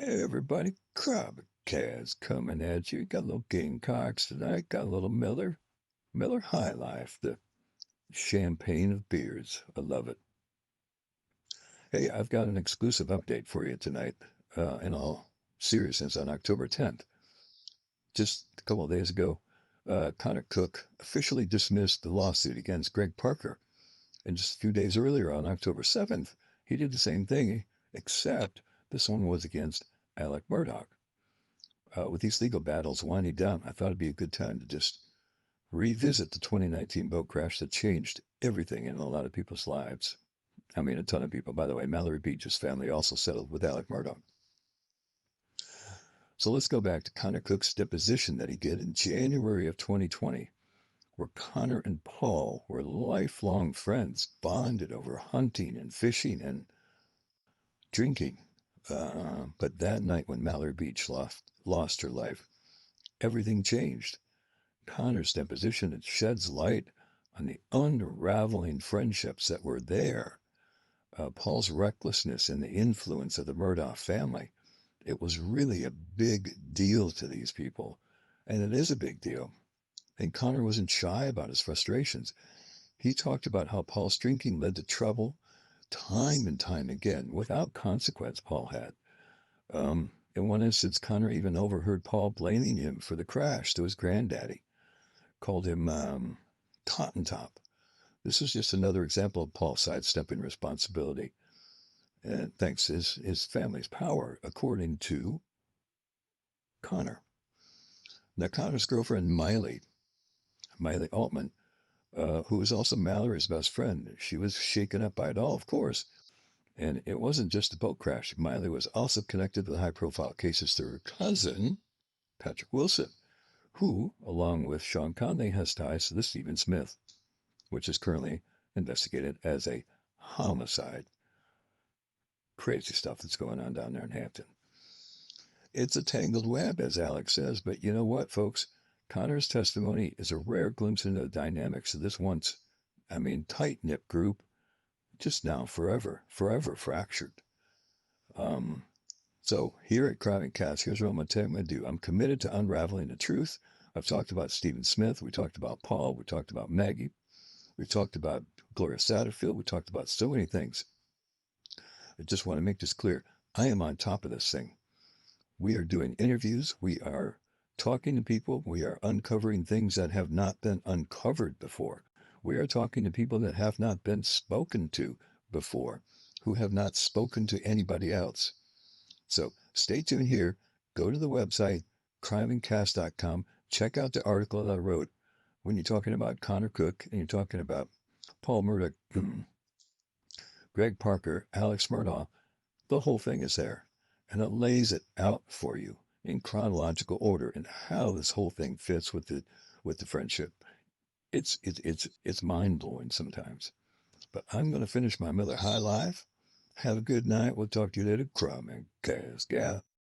Hey everybody, Crime and Cask coming at you. Got a little Gamecocks tonight. Got a little Miller High Life, the champagne of beers. I love it. Hey, I've got an exclusive update for you tonight. In all seriousness, on October 10th, just a couple of days ago, Connor Cook officially dismissed the lawsuit against Greg Parker. And just a few days earlier, on October 7th, he did the same thing, except this one was against Alec Murdaugh. With these legal battles winding down, I thought it'd be a good time to just revisit the 2019 boat crash that changed everything in a lot of people's lives. I mean, a ton of people. By the way, Mallory Beach's family also settled with Alec Murdaugh. So let's go back to Connor Cook's deposition that he did in January of 2020, where Connor and Paul were lifelong friends, bonded over hunting and fishing and drinking. But that night when Mallory Beach lost her life, everything changed. Connor's deposition, it sheds light on the unraveling friendships that were there. Paul's recklessness and the influence of the Murdaugh family. It was really a big deal to these people. And it is a big deal. And Connor wasn't shy about his frustrations. He talked about how Paul's drinking led to trouble time and time again, without consequence, Paul had. In one instance, Connor even overheard Paul blaming him for the crash to his granddaddy, called him Top. This is just another example of Paul sidestepping responsibility, and thanks to his family's power, according to Connor. Now, Connor's girlfriend, Miley Altman, who was also Mallory's best friend, she was shaken up by it all, of course. And it wasn't just the boat crash. Miley was also connected with high-profile cases through her cousin, Patrick Wilson, who, along with Sean Conley, has ties to the Stephen Smith, which is currently investigated as a homicide. Crazy stuff that's going on down there in Hampton. It's a tangled web, as Alex says, but you know what, folks? Connor's testimony is a rare glimpse into the dynamics of this tight-knit group, just now forever fractured. So here at Crime and Cask, here's what I'm going to do. I'm committed to unraveling the truth. I've talked about Stephen Smith. We talked about Paul. We talked about Maggie. We talked about Gloria Satterfield. We talked about so many things. I just want to make this clear. I am on top of this thing. We are doing interviews. We are talking to people. We are uncovering things that have not been uncovered before. We are talking to people that have not been spoken to before, who have not spoken to anybody else. So stay tuned here. Go to the website, crimeandcast.com. Check out the article that I wrote. When you're talking about Connor Cook and you're talking about Paul Murdaugh, Greg Parker, Alex Murdaugh, the whole thing is there. And it lays it out for you in chronological order and how this whole thing fits with the friendship. It's mind-blowing sometimes. But I'm going to finish my Miller High Life. Have a good night. We'll talk to you later. Crime and Cask. Yeah.